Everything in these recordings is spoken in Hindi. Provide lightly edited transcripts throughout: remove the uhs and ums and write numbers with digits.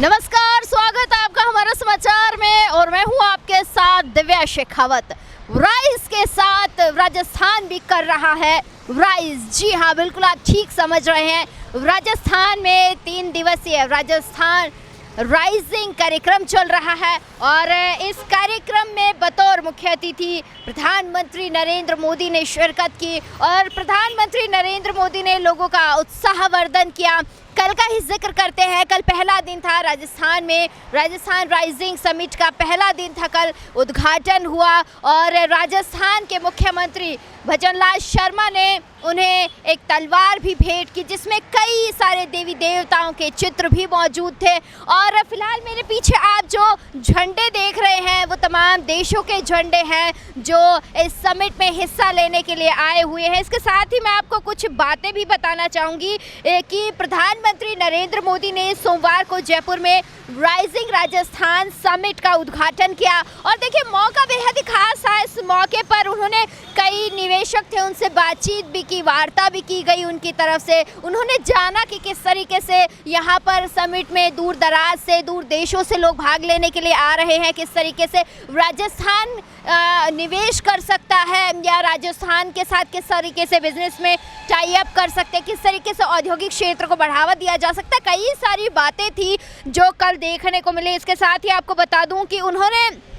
नमस्कार, स्वागत है आपका हमारा समाचार में और मैं हूं आपके साथ दिव्या शेखावत। राइज के साथ राजस्थान भी कर रहा है राइज। जी हाँ, बिल्कुल आप ठीक समझ रहे हैं। राजस्थान में 3 दिवसीय राजस्थान राइजिंग कार्यक्रम चल रहा है और इस कार्यक्रम में बतौर मुख्य अतिथि प्रधानमंत्री नरेंद्र मोदी ने शिरकत की और प्रधानमंत्री नरेंद्र मोदी ने लोगों का उत्साहवर्धन किया। कल का ही जिक्र करते हैं, कल पहला दिन था राजस्थान में, राजस्थान राइजिंग समिट का पहला दिन था। कल उद्घाटन हुआ और राजस्थान के मुख्यमंत्री भजनलाल शर्मा ने उन्हें एक तलवार भी भेंट की जिसमें कई सारे देवी देवताओं के चित्र भी मौजूद थे। और फिलहाल मेरे पीछे आप जो झंडे देख रहे हैं वो तमाम देशों के झंडे हैं जो इस समिट में हिस्सा लेने के लिए आए हुए हैं। इसके साथ ही मैं आपको कुछ बातें भी बताना चाहूँगी कि प्रधानमंत्री नरेंद्र मोदी ने सोमवार को जयपुर में राइजिंग राजस्थान समिट का उद्घाटन किया और देखिए मौका बेहद ही खास था। इस मौके पर उन्होंने कई निवेशक थे, उनसे बातचीत भी की, वार्ता भी की गई उनकी तरफ से। उन्होंने जाना कि किस तरीके से यहाँ पर समिट में दूर दराज से, दूर देशों से लोग भाग लेने के लिए आ रहे हैं, किस तरीके से राजस्थान निवेश कर सकता है या राजस्थान के साथ किस तरीके से बिजनेस में टाई अप कर सकते हैं, किस तरीके से औद्योगिक क्षेत्र को बढ़ावा दिया जा सकता है। कई सारी बातें थी जो कल देखने को मिली। इसके साथ ही आपको बता दूं कि उन्होंने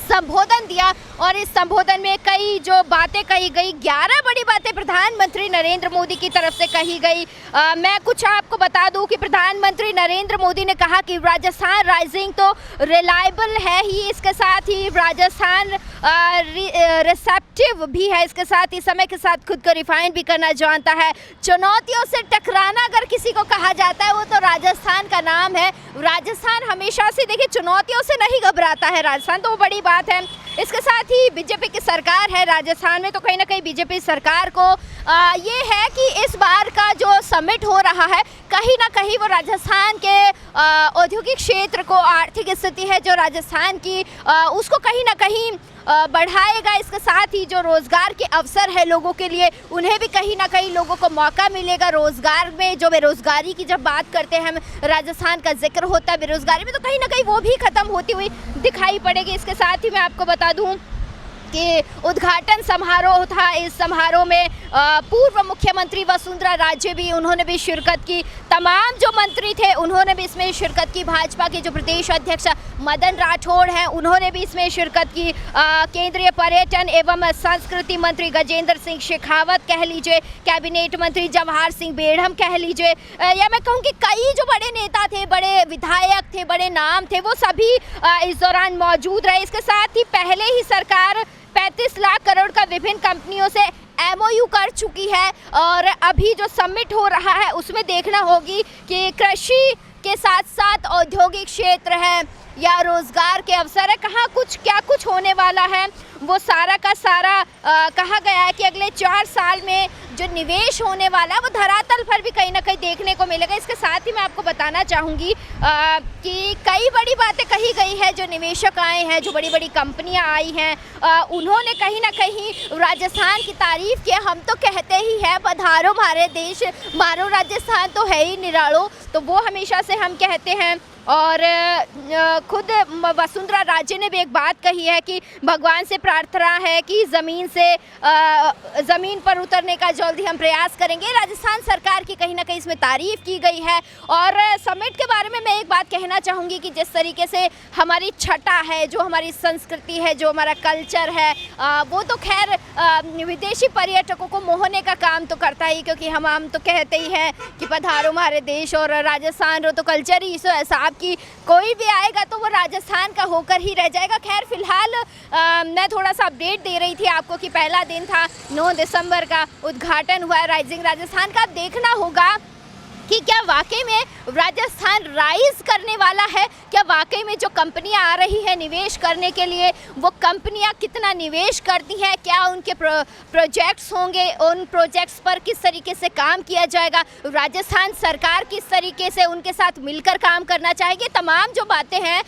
संबोधन दिया और इस संबोधन में कई जो बातें कही गई, 11 बड़ी बातें प्रधानमंत्री नरेंद्र मोदी की तरफ से कही गई। मैं कुछ आपको बता दूं कि प्रधानमंत्री नरेंद्र मोदी ने कहा कि राजस्थान राइजिंग तो रिलायबल है ही, इसके साथ ही राजस्थान रिसेप्टिव भी है, इसके साथ ही समय के साथ खुद को रिफाइन भी करना जानता है। चुनौतियों से टकराना अगर किसी को कहा जाता है वो तो राजस्थान का नाम है। राजस्थान हमेशा से देखिए चुनौतियों से नहीं घबराता है, राजस्थान तो बड़ी बात है। इसके साथ ही बीजेपी की सरकार है राजस्थान में, तो कहीं ना कहीं बीजेपी सरकार को ये है कि इस बार का जो समिट हो रहा है कहीं ना कहीं वो राजस्थान के औद्योगिक क्षेत्र को, आर्थिक स्थिति है जो राजस्थान की उसको कहीं ना कहीं बढ़ाएगा। इसके साथ ही जो रोज़गार के अवसर है लोगों के लिए, उन्हें भी कहीं ना कहीं लोगों को मौका मिलेगा रोज़गार में। जो बेरोज़गारी की जब बात करते हैं हम, राजस्थान का जिक्र होता है बेरोज़गारी में, तो कहीं ना कहीं वो भी ख़त्म होती हुई दिखाई पड़ेगी। इसके साथ ही मैं आपको बता दूं कि उद्घाटन समारोह था। इस समारोह में पूर्व मुख्यमंत्री वसुंधरा राजे भी, उन्होंने भी शिरकत की। तमाम जो मंत्री थे उन्होंने भी इसमें शिरकत की। भाजपा के जो प्रदेश अध्यक्ष मदन राठौड़ हैं उन्होंने भी इसमें शिरकत की। केंद्रीय पर्यटन एवं संस्कृति मंत्री गजेंद्र सिंह शेखावत कह लीजिए, कैबिनेट मंत्री जवाहर सिंह बेढ़म कह लीजिए, या मैं कहूँ कि कई जो बड़े नेता थे, बड़े विधायक थे, बड़े नाम थे, वो सभी इस दौरान मौजूद रहे। इसके साथ ही पहले ही सरकार 35 लाख करोड़ का विभिन्न कंपनियों से MOU कर चुकी है और अभी जो समिट हो रहा है उसमें देखना होगी कि कृषि के साथ साथ औद्योगिक क्षेत्र है या रोज़गार के अवसर है, कहाँ कुछ क्या कुछ होने वाला है। वो सारा का सारा कहा गया है कि अगले 4 साल में जो निवेश होने वाला है वो धरातल पर भी कहीं ना कहीं देखने को मिलेगा। इसके साथ ही मैं आपको बताना चाहूँगी कि कई बड़ी बातें कही गई है। जो निवेशक आए हैं, जो बड़ी बड़ी कंपनियां आई हैं, उन्होंने कहीं ना कहीं राजस्थान की तारीफ़ की। हम तो कहते ही हैं पधारो हमारे देश, मारो राजस्थान तो है ही निरालो, तो वो हमेशा से हम कहते हैं। और खुद वसुंधरा राजे ने भी एक बात कही है कि भगवान से प्रार्थना है कि ज़मीन पर उतरने का जल्द ही हम प्रयास करेंगे। राजस्थान सरकार की कहीं ना कहीं इसमें तारीफ़ की गई है। और समिट के बारे में मैं एक बात कहना चाहूँगी कि जिस तरीके से हमारी छटा है, जो हमारी संस्कृति है, जो हमारा कल्चर है, वो तो खैर विदेशी पर्यटकों को मोहने का काम तो करता ही, क्योंकि हम तो कहते ही हैं कि पधारो हमारे देश, और राजस्थान तो कल्चर ही ऐसा कि कोई भी आएगा तो वो राजस्थान का होकर ही रह जाएगा। खैर फिलहाल मैं थोड़ा सा अपडेट दे रही थी आपको कि पहला दिन था, 9 दिसंबर का उद्घाटन हुआ है राइजिंग राजस्थान का। अब देखना होगा कि क्या वाकई में राजस्थान राइज करने वाला है, क्या वाकई में जो कंपनियां आ रही हैं निवेश करने के लिए, वो कंपनियां कितना निवेश करती हैं, क्या उनके प्रोजेक्ट्स होंगे, उन प्रोजेक्ट्स पर किस तरीके से काम किया जाएगा, राजस्थान सरकार किस तरीके से उनके साथ मिलकर काम करना चाहेगी। तमाम जो बातें हैं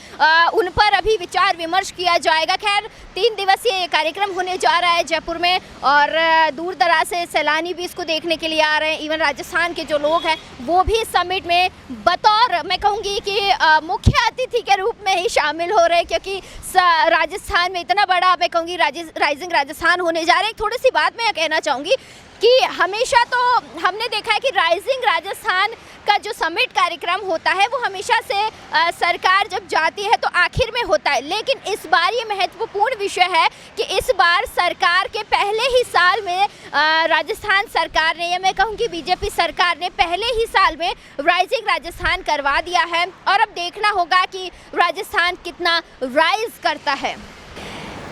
उन पर अभी विचार विमर्श किया जाएगा। खैर 3 दिवसीय ये कार्यक्रम होने जा रहा है जयपुर में और दूर दराज से सैलानी भी इसको देखने के लिए आ रहे हैं। इवन राजस्थान के जो लोग हैं वो भी समिट में बतौर मैं कहूँगी कि मुख्य अतिथि के रूप में ही शामिल हो रहे हैं, क्योंकि राजस्थान में इतना बड़ा मैं कहूँगी राइजिंग राजस्थान होने जा रहे हैं। थोड़ी सी बात मैं कहना चाहूँगी कि हमेशा तो हमने देखा है कि राइजिंग राजस्थान का जो समिट कार्यक्रम होता है वो हमेशा से सरकार जब जाती है तो आखिर में होता है, लेकिन इस बार ये महत्वपूर्ण विषय है कि इस बार सरकार के पहले ही साल में राजस्थान सरकार ने, या मैं कहूँ कि बीजेपी सरकार ने पहले ही साल में राइजिंग राजस्थान करवा दिया है। और अब देखना होगा कि राजस्थान कितना राइज करता है।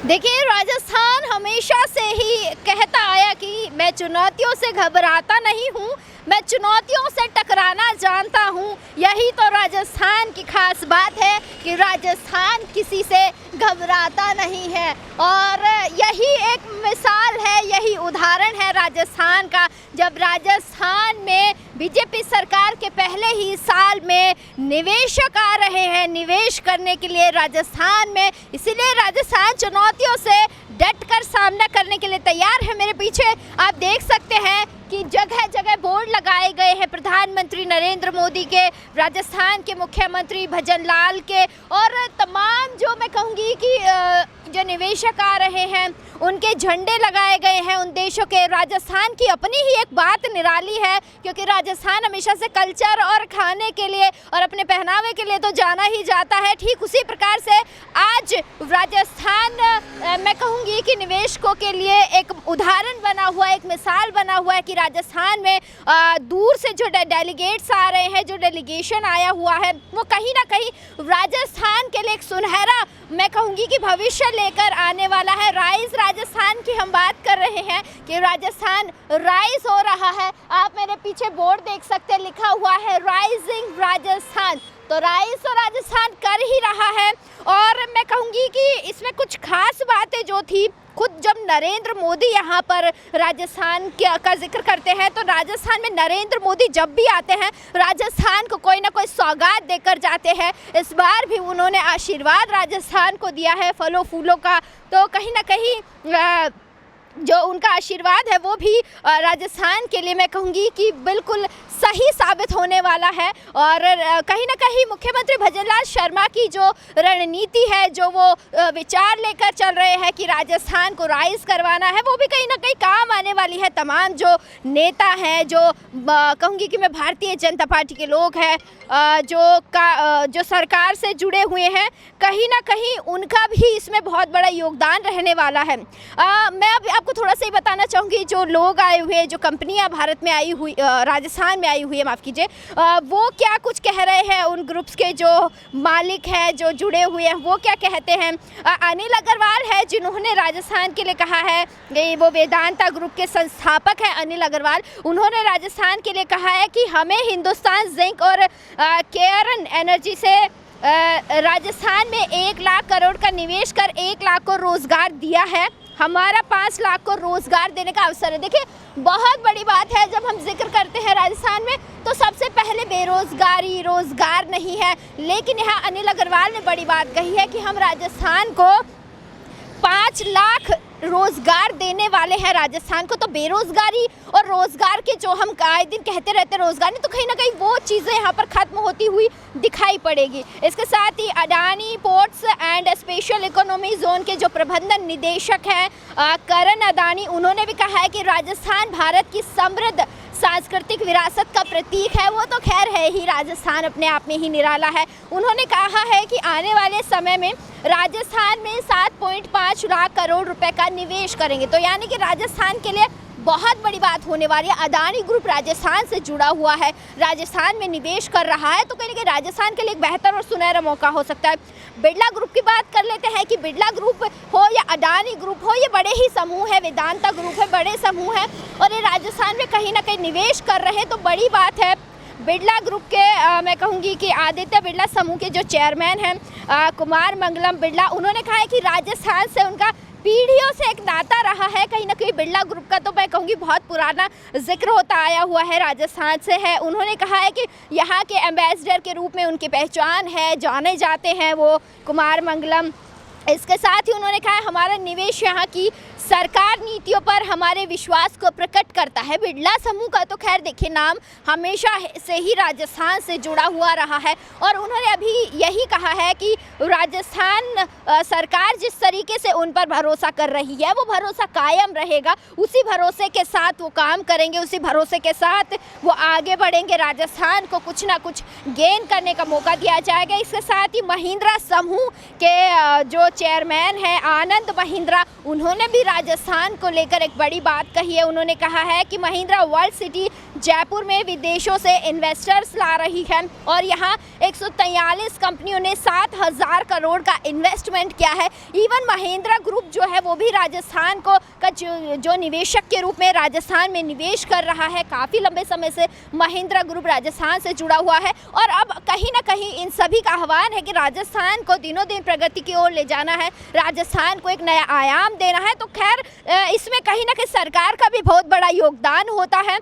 देखिए, राजस्थान हमेशा से ही कहता आया कि मैं चुनौतियों से घबराता नहीं हूँ, मैं चुनौतियों से टकराना जानता हूँ। यही तो राजस्थान की खास बात है कि राजस्थान किसी से घबराता नहीं है। और यही एक मिसाल है, यही उदाहरण है राजस्थान का, जब राजस्थान में बीजेपी सरकार के पहले ही साल में निवेशक आ रहे हैं निवेश करने के लिए राजस्थान में। इसीलिए राजस्थान चुनौतियों से डट कर सामना करने के लिए तैयार है। मेरे पीछे आप देख सकते हैं कि जगह जगह बोर्ड लगाए गए हैं प्रधानमंत्री नरेंद्र मोदी के, राजस्थान के मुख्यमंत्री भजन लाल के, और तमाम जो मैं कहूँगी कि जो निवेशक आ रहे हैं उनके झंडे लगाए गए हैं उन देशों के। राजस्थान की अपनी ही एक बात निराली है, क्योंकि राजस्थान हमेशा से कल्चर और खाने के लिए और अपने पहनावे के लिए तो जाना ही जाता है। ठीक उसी प्रकार से आज राजस्थान मैं कहूँगी कि निवेशकों के लिए एक उदाहरण बना हुआ है, एक मिसाल बना हुआ है कि राजस्थान में दूर से जो डेलीगेट्स आ रहे हैं, जो डेलीगेशन आया हुआ है, वो कहीं ना कहीं राजस्थान के लिए एक सुनहरा मैं कहूँगी कि भविष्य लेकर आने वाला है। राइज राजस्थान की हम बात कर रहे हैं कि राजस्थान राइज हो रहा है। आप मेरे पीछे बोर्ड देख सकते हैं, लिखा हुआ है राइजिंग राजस्थान। तो राइज तो राजस्थान कर ही रहा है। और मैं कहूँगी कि इसमें कुछ खास बातें जो थी, खुद जब नरेंद्र मोदी यहाँ पर राजस्थान का जिक्र करते हैं तो राजस्थान में नरेंद्र मोदी जब भी आते हैं राजस्थान को कोई ना कोई सौगात देकर जाते हैं। इस बार भी उन्होंने आशीर्वाद राजस्थान को दिया है फलों फूलों का। तो कहीं ना कहीं जो उनका आशीर्वाद है वो भी राजस्थान के लिए मैं कहूँगी कि बिल्कुल सही साबित होने वाला है। और कहीं ना कहीं मुख्यमंत्री भजनलाल शर्मा की जो रणनीति है, जो वो विचार लेकर चल रहे हैं कि राजस्थान को राइज करवाना है, वो भी कहीं ना कहीं काम आने वाली है। तमाम जो नेता हैं, जो कहूँगी कि मैं भारतीय जनता पार्टी के लोग हैं, जो सरकार से जुड़े हुए हैं, कहीं ना कहीं उनका भी इसमें बहुत बड़ा योगदान रहने वाला है। मैं अब आपको थोड़ा सा ही बताना चाहूँगी, जो लोग आए हुए, जो कंपनियां भारत में आई हुई, राजस्थान में आई हुई है, माफ़ कीजिए, वो क्या कुछ कह रहे हैं, उन ग्रुप्स के जो मालिक हैं, जो जुड़े हुए हैं, वो क्या कहते हैं। अनिल अग्रवाल है जिन्होंने राजस्थान के लिए कहा है, वो वेदांता ग्रुप के संस्थापक हैं अनिल अग्रवाल। उन्होंने राजस्थान के लिए कहा है कि हमें हिंदुस्तान जिंक और केयरन एनर्जी से राजस्थान में 1 लाख करोड़ का निवेश कर 1 लाख को रोजगार दिया है। हमारा 5 लाख को रोजगार देने का अवसर है। देखिए, बहुत बड़ी बात है जब हम जिक्र करते हैं राजस्थान में, तो सबसे पहले बेरोजगारी, रोजगार नहीं है, लेकिन यहाँ अनिल अग्रवाल ने बड़ी बात कही है कि हम राजस्थान को 5 लाख रोजगार देने वाले हैं राजस्थान को। तो बेरोजगारी और रोजगार के जो हम आए दिन कहते रहते हैं रोजगार नहीं, तो कहीं ना कहीं वो चीज़ें यहाँ पर ख़त्म होती हुई दिखाई पड़ेगी। इसके साथ ही Adani ports and special economy zone के जो प्रबंधन निदेशक हैं करण अडानी, उन्होंने भी कहा है कि राजस्थान भारत की समृद्ध सांस्कृतिक विरासत का प्रतीक है। वो तो खैर है ही, राजस्थान अपने आप में ही निराला है। उन्होंने कहा है कि आने वाले समय में राजस्थान में 7.5 लाख करोड़ रुपए का निवेश करेंगे। तो यानी कि राजस्थान के लिए बहुत बड़ी बात होने वाली है। अडानी ग्रुप राजस्थान से जुड़ा हुआ है, राजस्थान में निवेश कर रहा है, तो कहीं ना कहीं राजस्थान के लिए एक बेहतर और सुनहरा मौका हो सकता है। बिरला ग्रुप की बात कर लेते हैं कि बिरला ग्रुप हो या अडानी ग्रुप हो, ये बड़े ही समूह है, वेदांता ग्रुप है, बड़े समूह है और ये राजस्थान में कहीं ना कहीं निवेश कर रहे हैं, तो बड़ी बात है। बिरला ग्रुप के मैं कहूँगी कि आदित्य बिरला समूह के जो चेयरमैन हैं कुमार मंगलम बिरला, उन्होंने कहा है कि राजस्थान से उनका पीढ़ियों से एक नाता रहा है। कहीं ना कहीं बिरला ग्रुप का तो मैं कहूँगी बहुत पुराना जिक्र होता आया हुआ है, राजस्थान से है। उन्होंने कहा है कि यहाँ के एम्बेसडर के रूप में उनकी पहचान है, जाने जाते हैं वो कुमार मंगलम। इसके साथ ही उन्होंने कहा है हमारा निवेश यहाँ की सरकार नीतियों पर हमारे विश्वास को प्रकट करता है। बिड़ला समूह का तो खैर देखिए नाम हमेशा से ही राजस्थान से जुड़ा हुआ रहा है और उन्होंने अभी यही कहा है कि राजस्थान सरकार जिस तरीके से उन पर भरोसा कर रही है वो भरोसा कायम रहेगा। उसी भरोसे के साथ वो काम करेंगे, उसी भरोसे के साथ वो आगे बढ़ेंगे। राजस्थान को कुछ ना कुछ गेन करने का मौका दिया जाएगा। इसके साथ ही महिंद्रा समूह के जो चेयरमैन हैं आनंद महिंद्रा, उन्होंने भी राजस्थान को लेकर एक बड़ी बात कही है। उन्होंने कहा है कि महिंद्रा वर्ल्ड सिटी जयपुर में विदेशों से इन्वेस्टर्स ला रही है और यहाँ 143 कंपनियों ने 7,000 करोड़ का इन्वेस्टमेंट किया है। इवन महिंद्रा ग्रुप जो है वो भी राजस्थान को जो निवेशक के रूप में राजस्थान में निवेश कर रहा है। काफ़ी लंबे समय से महिंद्रा ग्रुप राजस्थान से जुड़ा हुआ है और अब कहीं ना कहीं इन सभी का आह्वान है कि राजस्थान को दिनों दिन प्रगति की ओर ले जाना है, राजस्थान को एक नया आयाम देना है। तो खैर इसमें कहीं ना कहीं सरकार का भी बहुत बड़ा योगदान होता है।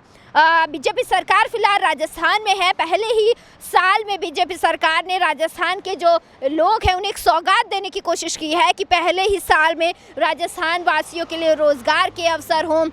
बीजेपी सरकार फिलहाल राजस्थान में है। पहले ही साल में बीजेपी सरकार ने राजस्थान के जो लोग हैं उन्हें एक सौगात देने की कोशिश की है कि पहले ही साल में राजस्थान वासियों के लिए रोज़गार के अवसर हों,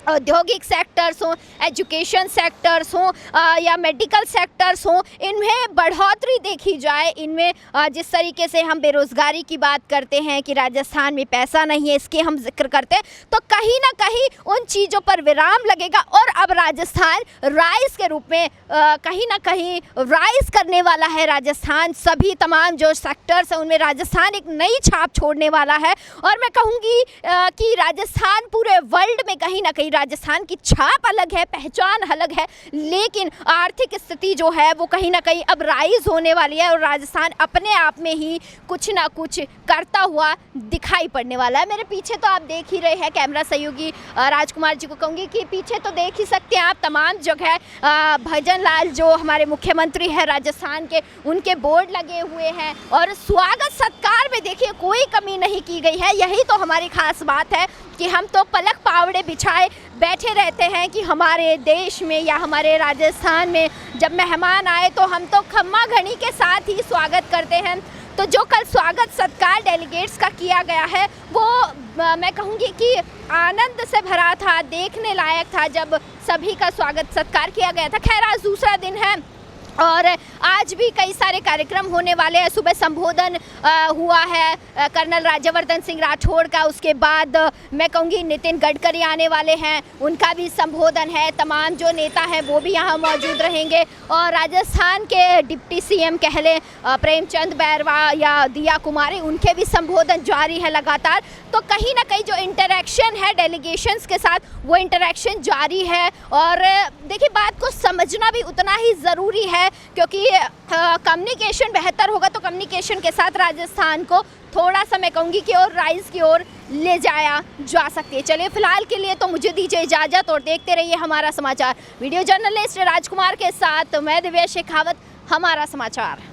औद्योगिक सेक्टर्स हों, एजुकेशन सेक्टर्स हों या मेडिकल सेक्टर्स हों, इनमें बढ़ोतरी देखी जाए। इनमें जिस तरीके से हम बेरोज़गारी की बात करते हैं कि राजस्थान में पैसा नहीं है, इसके हम जिक्र करते हैं, तो कहीं ना कहीं उन चीज़ों पर विराम लगेगा और अब राजस्थान राइज के रूप में कहीं ना कहीं राइज करने वाला है। राजस्थान सभी तमाम जो सेक्टर्स हैं उनमें राजस्थान एक नई छाप छोड़ने वाला है और मैं कहूँगी कि राजस्थान पूरे वर्ल्ड में कहीं ना कहीं राजस्थान की छाप अलग है, पहचान अलग है, लेकिन आर्थिक स्थिति जो है वो कहीं ना कहीं अब राइज होने वाली है और राजस्थान अपने आप में ही कुछ ना कुछ करता हुआ दिखाई पड़ने वाला है। मेरे पीछे तो आप देख ही रहे हैं, कैमरा सहयोगी राजकुमार जी को कहूँगी कि पीछे तो देख ही सकते हैं आप, तमाम जगह भजन लाल जो हमारे मुख्यमंत्री हैं राजस्थान के, उनके बोर्ड लगे हुए हैं और स्वागत सत्कार में देखिए कोई कमी नहीं की गई है। यही तो हमारी खास बात है कि हम तो पलक पावड़े बिछाए बैठे रहते हैं कि हमारे देश में या हमारे राजस्थान में जब मेहमान आए तो हम तो खम्मा घड़ी के साथ ही स्वागत करते हैं। तो जो कल स्वागत सत्कार डेलीगेट्स का किया गया है वो मैं कहूँगी कि आनंद से भरा था, देखने लायक था जब सभी का स्वागत सत्कार किया गया था। खैर आज दूसरा दिन है और आज भी कई सारे कार्यक्रम होने वाले हैं। सुबह संबोधन हुआ है कर्नल राज्यवर्धन सिंह राठौड़ का, उसके बाद मैं कहूँगी नितिन गडकरी आने वाले हैं, उनका भी संबोधन है। तमाम जो नेता हैं वो भी यहाँ मौजूद रहेंगे और राजस्थान के डिप्टी सीएम कह लें प्रेमचंद बैरवा या दिया कुमारी, उनके भी संबोधन जारी है लगातार। तो कहीं ना कहीं जो इंटरेक्शन है डेलीगेशंस के साथ वो इंटरेक्शन जारी है और देखिए बात को समझना भी उतना ही ज़रूरी है क्योंकि कम्युनिकेशन बेहतर होगा तो कम्युनिकेशन के साथ राजस्थान को थोड़ा सा मैं कहूँगी कि और राइज की ओर ले जाया जा सकती है। चलिए फिलहाल के लिए तो मुझे दीजिए इजाज़त और देखते रहिए हमारा समाचार। वीडियो जर्नलिस्ट राजकुमार के साथ मैं दिव्या शेखावत, हमारा समाचार।